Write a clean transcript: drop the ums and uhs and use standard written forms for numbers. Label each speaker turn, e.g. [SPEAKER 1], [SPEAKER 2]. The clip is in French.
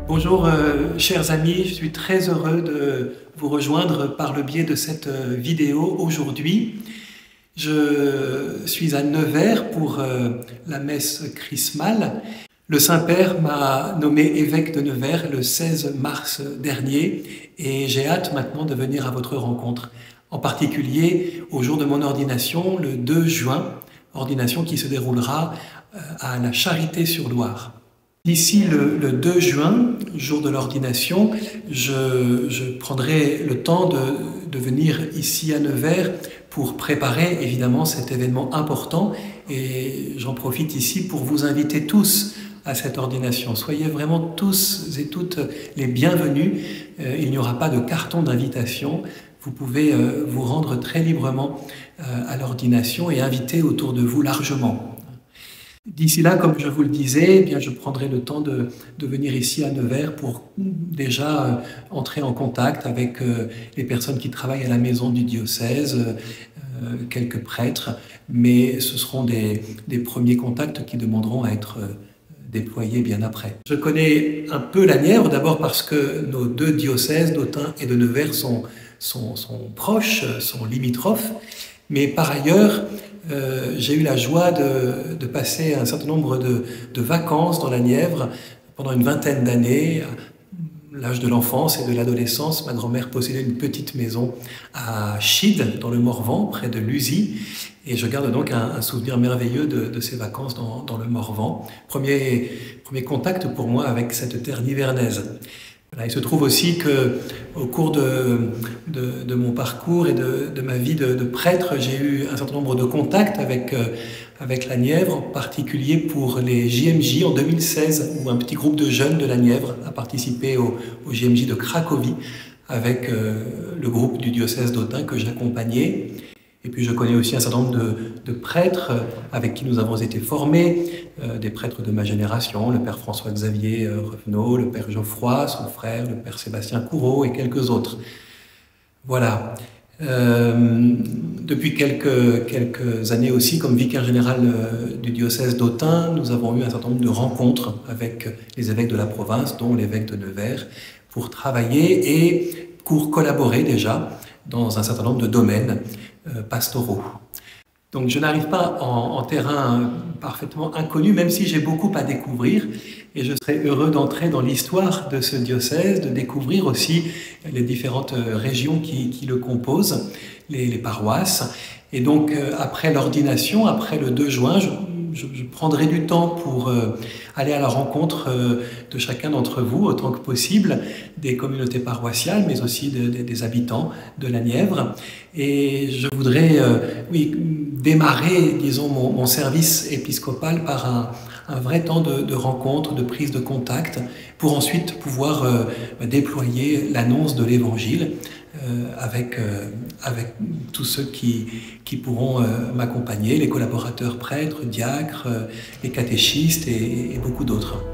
[SPEAKER 1] Bonjour chers amis, je suis très heureux de vous rejoindre par le biais de cette vidéo aujourd'hui. Je suis à Nevers pour la messe chrismale. Le Saint-Père m'a nommé évêque de Nevers le 16 mars dernier et j'ai hâte maintenant de venir à votre rencontre. En particulier au jour de mon ordination, le 2 juin, ordination qui se déroulera à la Charité-sur-Loire. D'ici le 2 juin, jour de l'ordination, je prendrai le temps de venir ici à Nevers pour préparer évidemment cet événement important et j'en profite ici pour vous inviter tous à cette ordination. Soyez vraiment tous et toutes les bienvenus. Il n'y aura pas de carton d'invitation. Vous pouvez vous rendre très librement à l'ordination et inviter autour de vous largement. D'ici là, comme je vous le disais, eh bien, je prendrai le temps de venir ici à Nevers pour déjà entrer en contact avec les personnes qui travaillent à la maison du diocèse, quelques prêtres, mais ce seront des premiers contacts qui demanderont à être déployés bien après. Je connais un peu la Nièvre, d'abord parce que nos deux diocèses, d'Autun et de Nevers, sont proches, sont limitrophes, mais par ailleurs, j'ai eu la joie de passer un certain nombre de vacances dans la Nièvre pendant une vingtaine d'années. À l'âge de l'enfance et de l'adolescence, ma grand-mère possédait une petite maison à Chide, dans le Morvan, près de Lusy. Et je garde donc un souvenir merveilleux de ces vacances dans le Morvan. Premier contact pour moi avec cette terre nivernaise. Voilà, il se trouve aussi qu'au cours de mon parcours et de ma vie de prêtre, j'ai eu un certain nombre de contacts avec la Nièvre, en particulier pour les JMJ en 2016, où un petit groupe de jeunes de la Nièvre a participé au JMJ de Cracovie avec le groupe du diocèse d'Autun que j'accompagnais. Et puis je connais aussi un certain nombre de prêtres avec qui nous avons été formés, des prêtres de ma génération, le père François-Xavier Revenot, le père Geoffroy, son frère, le père Sébastien Courreau et quelques autres. Voilà. Depuis quelques années aussi, comme vicaire général du diocèse d'Autun, nous avons eu un certain nombre de rencontres avec les évêques de la province, dont l'évêque de Nevers, pour travailler et pour collaborer déjà dans un certain nombre de domaines pastoraux. Donc je n'arrive pas en terrain parfaitement inconnu, même si j'ai beaucoup à découvrir, et je serai heureux d'entrer dans l'histoire de ce diocèse, de découvrir aussi les différentes régions qui le composent, les paroisses. Et donc après l'ordination, après le 2 juin, je prendrai du temps pour aller à la rencontre de chacun d'entre vous, autant que possible, des communautés paroissiales, mais aussi des habitants de la Nièvre. Et je voudrais démarrer, disons, mon service épiscopal par un vrai temps de rencontre, de prise de contact, pour ensuite pouvoir déployer l'annonce de l'Évangile avec tous ceux qui pourront m'accompagner, les collaborateurs prêtres, diacres, les catéchistes et beaucoup d'autres.